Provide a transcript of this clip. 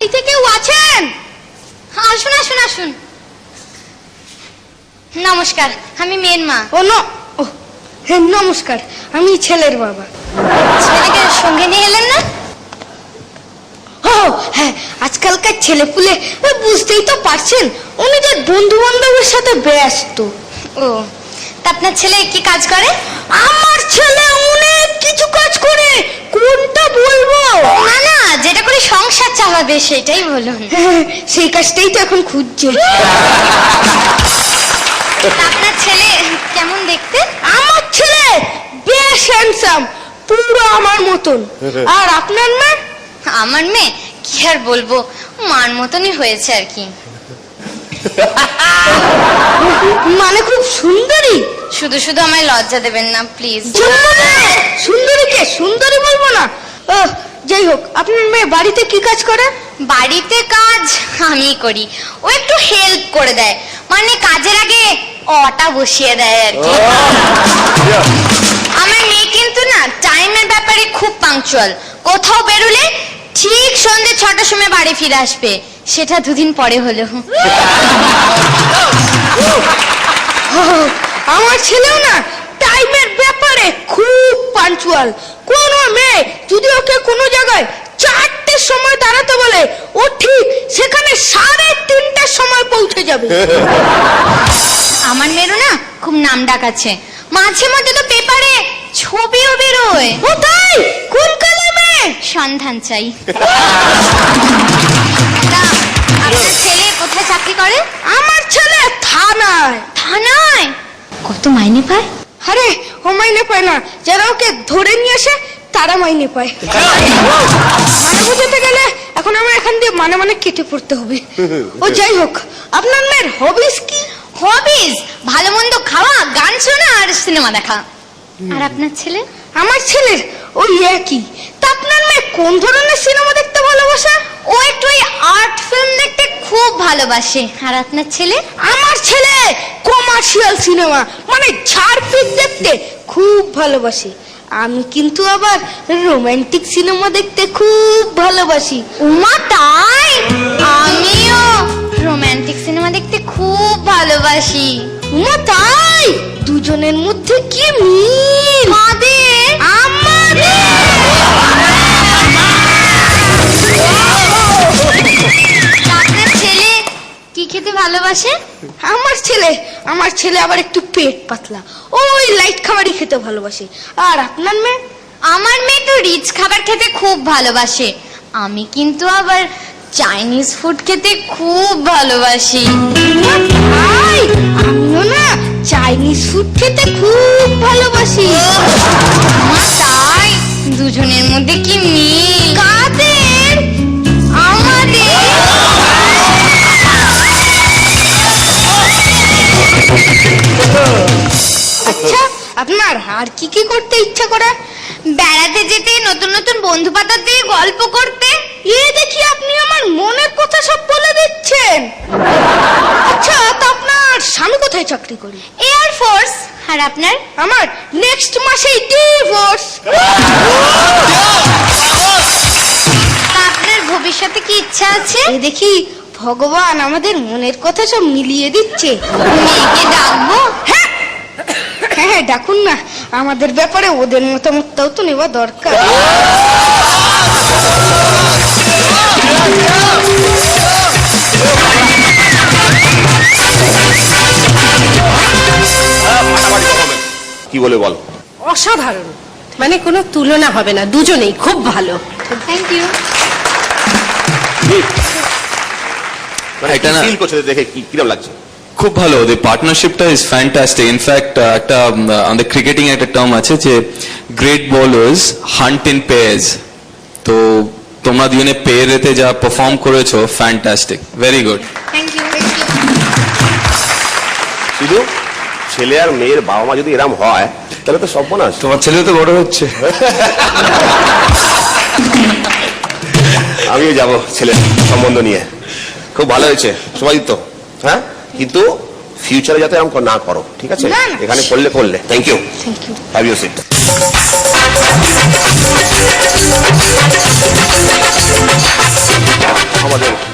বাড়িতে কেউ আছেন? আসুন আসুন আসুন। নমস্কার, আমি মেয়ের মা। হ্যাঁ নমস্কার, আমি ছেলের বাবা। ছেলেকে সঙ্গে নিয়ে এলেন না? হ্যাঁ, আজকালকার ছেলেপুলে বুঝতেই তো পারছেন, উনি যে বন্ধু বান্ধবের সাথে ব্যস্ত। ও, তা আপনার ছেলে কি কাজ করে? আমার ছেলে অনেক কিছু কাজ করে, কোনটা বলবো? না না, যেটা করে সংসার চালাবে সেটাই বলুন। সেই কাজটাই তো এখন খুঁজছে। তা আপনার ছেলে কেমন দেখতে? আমার ছেলে বেশ হ্যান্ডসাম, পুরো আমার মতন। আর আপনার মেয়ে? আমার মেয়ে কি আর বলবো, মার মতনই হয়েছে আর কি। মানে খুব সুন্দরী? শুধু শুধু আমায় লজ্জা দেবেন না প্লিজ। সুন্দরীকে সুন্দরী বলবো না। যাই হোক, আপনার মেয়ে বাড়িতে কি কাজ করে? বাড়িতে কাজ আমি করি, ও একটু হেল্প করে দেয়, মানে কাজের আগে অটা বসিয়ে দেয় আর কি। আমার মেয়ে কিন্তু না টাইমের ব্যাপারে খুব পাংচুয়াল, কোথাও বেরোলে ঠিক সন্ধ্যে 6টার সময় বাড়ি ফিরে আসবে, সেটা দুদিন পরে হলো। আমার ছেলেও না টাইমের ব্যাপারে খুব পাঞ্চুয়াল। কোন মেয়ে যদি ওকে কোনো জায়গায় 4টের সময় দাঁড়াতে বলে, ও ঠিক সেখানে 3:30টার সময় পৌঁছে যাবে। আমার মেয়েরও না খুব নাম ডাক আছে, মাঝে মধ্যে তো পেপারে ছবিও বেরোয়। ও তাই? কোন কালে মেয়ে? সন্ধান চাই। তা আপনার ছেলে কোথায় চাকরি করে? আমার ছেলে থানায়। থানায়? কত মাইনে পায়? আরে ও মাইনে পায় না, যারা ওকে ধরে নিয়ে আসে তারা মাইনে পায়। মানে বুঝতে গেলে এখন আমার এখান দিয়ে মানে কেটে পড়তে হবে। ও যাই হোক, আপনার মেয়ের হবিস কি? হবিজ ভালো মন্দ খাওয়া, গান শোনা আর সিনেমা দেখা। আর আপনার ছেলে? আমার ছেলের ওই একই। তা আপনার মেয়ে কোন ধরনের সিনেমা দেখতে ভালোবাসে? ও একটু ওই আর্ট ফিল্ম দেখতে খুব ভালোবাসে। আর আপনার ছেলে? আমার ছেলে কমার্শিয়াল সিনেমা মানে ঝাড়পিট দেখতে খুব ভালোবাসে। আমি কিন্তু আবার রোমান্টিক সিনেমা দেখতে খুব ভালোবাসি। উমা তাই? আমিও রোমান্টিক সিনেমা দেখতে খুব ভালোবাসি। উমা তাই? দুজনের মধ্যে কি মিল! কাদের? আমাদের। আপনার ছেলে কি খেতে ভালোবাসে? আমার ছেলে আবার একটু পেট পাতলা, ওই লাইট খাবারই খেতে ভালোবাসে। আর আপনার মেয়ে? আমার মেয়ে তো রিচ খাবার খেতে খুব ভালোবাসে, আমি কিন্তু আবার চাইনিজ ফুড খেতে খুব ভালোবাসি। ভাই, আমিও না চাইনিজ ফুড খেতে খুব ভালোবাসি। মা তাই? দুজনের মধ্যে কি মিল! কাদের? আমাদের। আচ্ছা, আপনার আর কি কি করতে ইচ্ছা করে? বেড়াতে যেতে, নতুন নতুন বন্ধু পাতাতে, গল্প করতে। দেখি আপনি আমার মনের কথা সব বলে দিচ্ছেন। আচ্ছা, তা আপনার স্বামী কোথায় চাকরি করে? Air force. আর আপনার? আমার নেক্সট মাসেই ডিভোর্স। আপনার ভবিষ্যতে কি ইচ্ছা আছে? দেখি ভগবান আমাদের মনের কথা সব মিলিয়ে দিচ্ছে। মেয়েকে ডাকবো? হ্যাঁ হ্যাঁ, ডাকুন না, আমাদের ব্যাপারে ওদের মতামতটাও তো নেওয়া দরকার। কি বলে বল? অসাধারণ, মানে কোনো তুলনা হবে না, দুজনেই খুব ভালো। Thank you. মানে এটা না- ফিল করছে দেখে কিরকম লাগছে? খুব ভালো, ওদের পার্টনারশিপটা ইজ ফ্যান্টাস্টিক। ইনফ্যাক্ট একটা আমাদের ক্রিকেটিং একটা টার্ম আছে যে great bowlers hunt in pairs. তো তোমরা দুজনে পেয়ারেতে যা পারফর্ম করেছো, fantastic, very good. Thank you. শুধু ছেলে আর মেয়ের বাবা মা যদি এরম হয় তাহলে তো সর্বনাশ। তোমার ছেলে তো বড় হচ্ছে। আমিও যাব ছেলের সম্বন্ধ নিয়ে। খুব ভালো হয়েছে সবাই তো, হ্যাঁ, কিন্তু ফিউচারে যাতে এরকম না করো, ঠিক আছে? না, না। এখানে করলে thank you. Have you sit. আমাদের